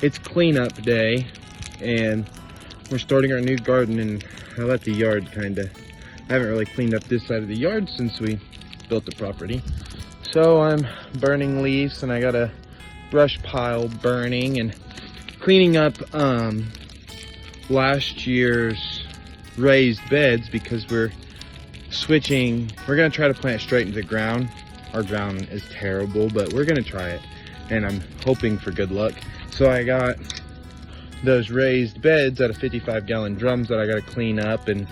it's cleanup day and we're starting our new garden, and I let the yard I haven't really cleaned up this side of the yard since we built the property. So I'm burning leaves, and I got a brush pile burning and cleaning up last year's raised beds because we're gonna try to plant straight into the ground. Our ground is terrible, but we're gonna try it, and I'm hoping for good luck. So I got those raised beds out of 55-gallon drums that I gotta clean up, and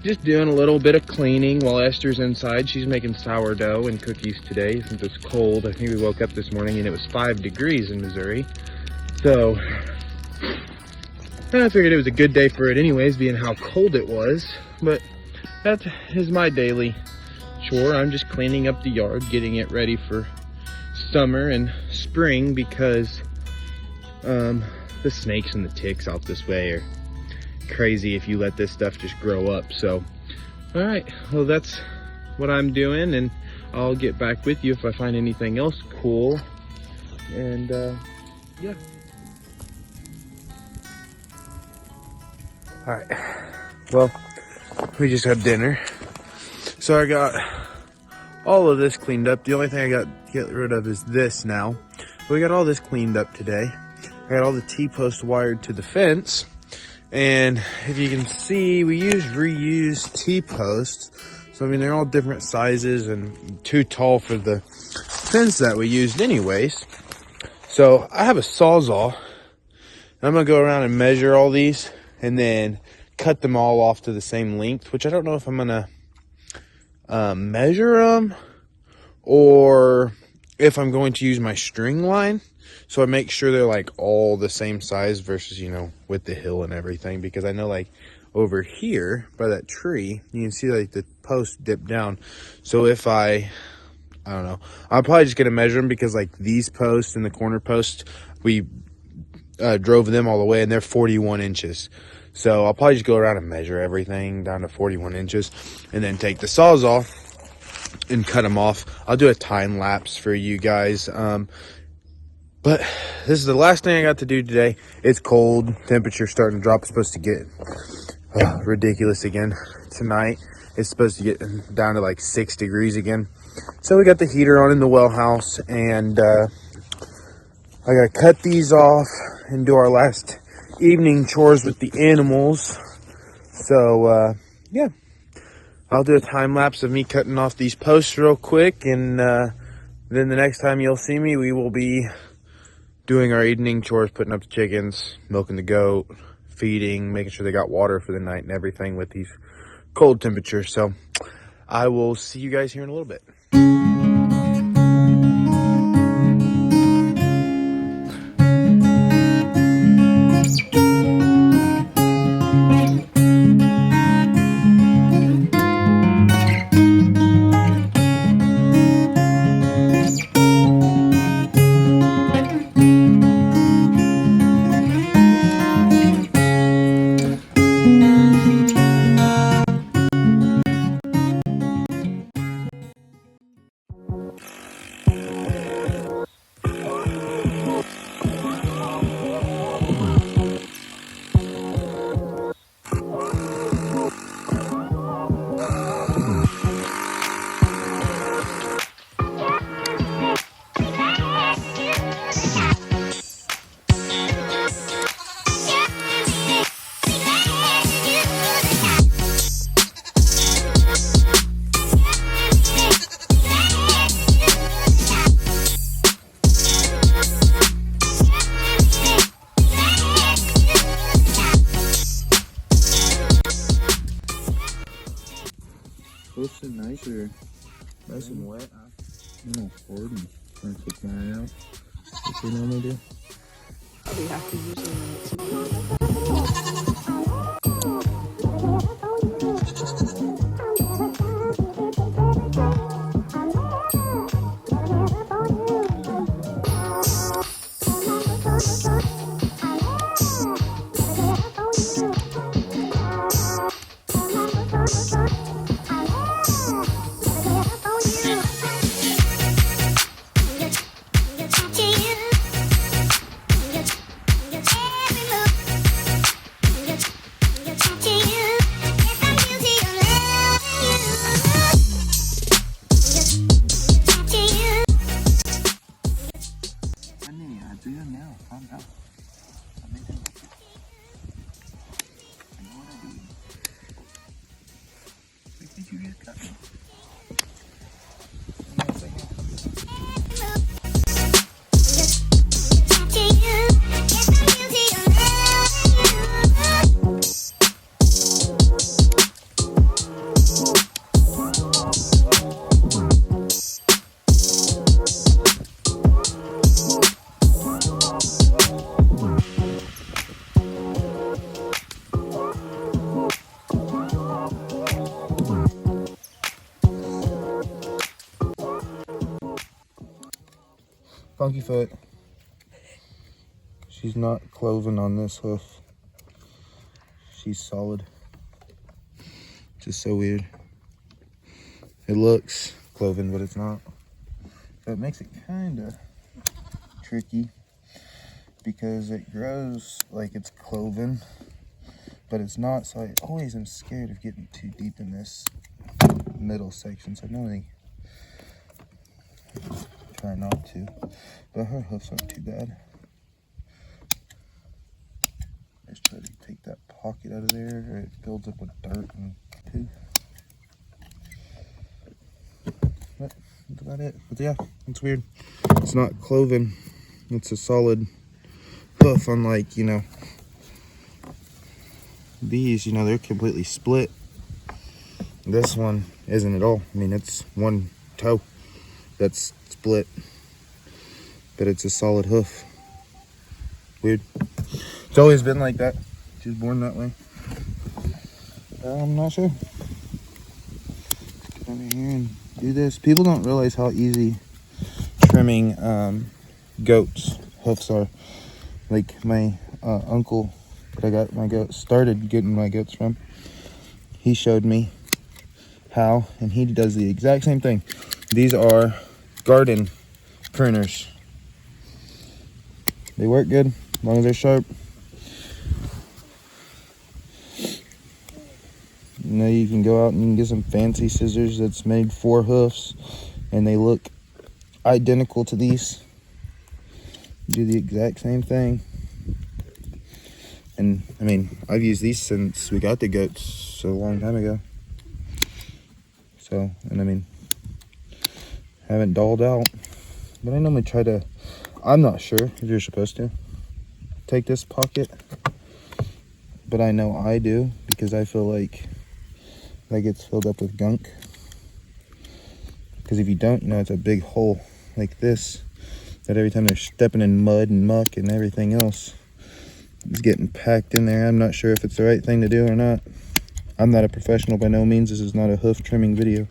just doing a little bit of cleaning while Esther's inside. She's making sourdough and cookies today since it's cold. I think we woke up this morning and it was 5 degrees in Missouri. So I figured it was a good day for it anyways, being how cold it was. But that is my daily chore. I'm just cleaning up the yard, getting it ready for summer and spring, because the snakes and the ticks out this way are crazy if you let this stuff just grow up. So all right, well, that's what I'm doing, and I'll get back with you if I find anything else cool. And yeah. All right, well, we just had dinner, so I got all of this cleaned up. The only thing I got to get rid of is this now. But we got all this cleaned up today. I got all the T-posts wired to the fence. And if you can see, we use reused T-posts. So, I mean, they're all different sizes and too tall for the fence that we used anyways. So I have a Sawzall. I'm going to go around and measure all these and then cut them all off to the same length, which I don't know if I'm going to measure them or if I'm going to use my string line. So I make sure they're like all the same size versus, you know, with the hill and everything, because I know like over here by that tree, you can see like the post dip down. So if I don't know, I'm probably just going to measure them, because like these posts and the corner posts, we drove them all the way and they're 41 inches. So I'll probably just go around and measure everything down to 41 inches and then take the Sawzall and cut them off. I'll do a time lapse for you guys. But this is the last thing I got to do today. It's cold. Temperature's starting to drop. It's supposed to get ridiculous again tonight. It's supposed to get down to like 6 degrees again. So we got the heater on in the well house, and I gotta cut these off and do our last evening chores with the animals. So yeah, I'll do a time lapse of me cutting off these posts real quick, and then the next time you'll see me, we will be doing our evening chores, putting up the chickens, milking the goat, feeding, making sure they got water for the night and everything with these cold temperatures. So I will see you guys here in a little bit. Close and nice, or nice and wet? I'm all forward and trying to take mine out. What you normally do? We have to usually. funky foot. She's not cloven on this hoof. She's solid. Just so weird. It looks cloven, but it's not. So it makes it kind of tricky because it grows like it's cloven, but it's not. So I always am scared of getting too deep in this middle section. So I normally try not to, but her hoofs aren't too bad. Just try to take that pocket out of there, or it builds up with dirt and poo. But that's about it. But yeah, it's weird. It's not cloven. It's a solid hoof, unlike, you know, these, you know, they're completely split. This one isn't at all. I mean, it's one toe that's split, but it's a solid hoof. Weird. It's always been like that. She was born that way. I'm not sure. Get over here and do this. People don't realize how easy trimming goats' hoofs are. Like my uncle that I got my goats, started getting my goats from, he showed me how, and he does the exact same thing. These are garden pruners. They work good as long as they're sharp. You know, you can go out and you can get some fancy scissors that's made for hoofs, and they look identical to these. Do the exact same thing. And I mean, I've used these since we got the goats a long time ago. So, and I mean, haven't dulled out. But I normally try to, I'm not sure if you're supposed to take this pocket, but I know I do because I feel like that gets filled up with gunk. Because if you don't, you know, it's a big hole like this that every time they're stepping in mud and muck and everything else is getting packed in there. I'm not sure if it's the right thing to do or not. I'm not a professional by no means. This is not a hoof trimming video.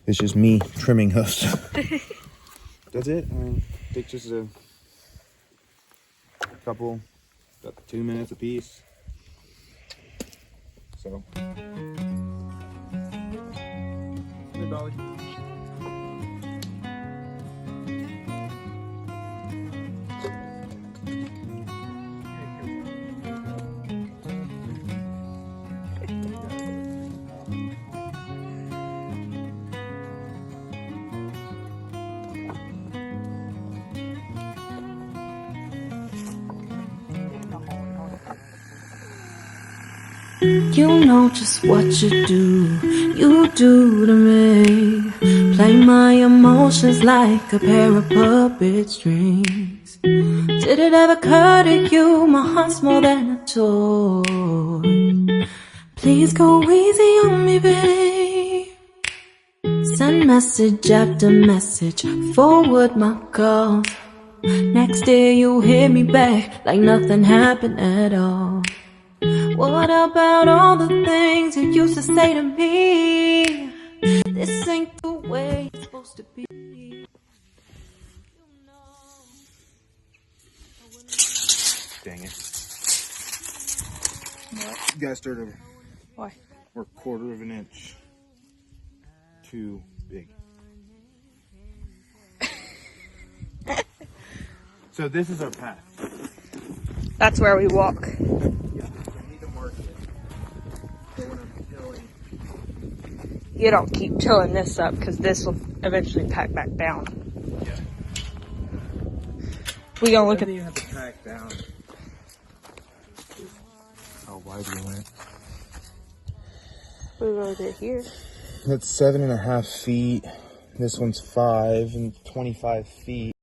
It's just me trimming hoofs. That's it. I mean, it takes just a couple, about 2 minutes a piece. So. Hey, Dolly. You know just what you do to me. Play my emotions like a pair of puppet strings. Did it ever occur to you my heart's more than a toy? Please go easy on me, babe. Send message after message, forward my calls. Next day you hit me back like nothing happened at all. What about all the things you used to say to me? This ain't the way it's supposed to be. Dang it. What? You gotta start over. Why? We're 1/4 of an inch too big. So this is our path. That's where we walk. Yeah, I need to mark it. So when I'm tilling. You don't keep tilling this up because this will eventually pack back down. Yeah. We gonna look at. You have to pack down. How wide we went. We really did here. That's 7.5 feet. This one's 5 and 25 feet.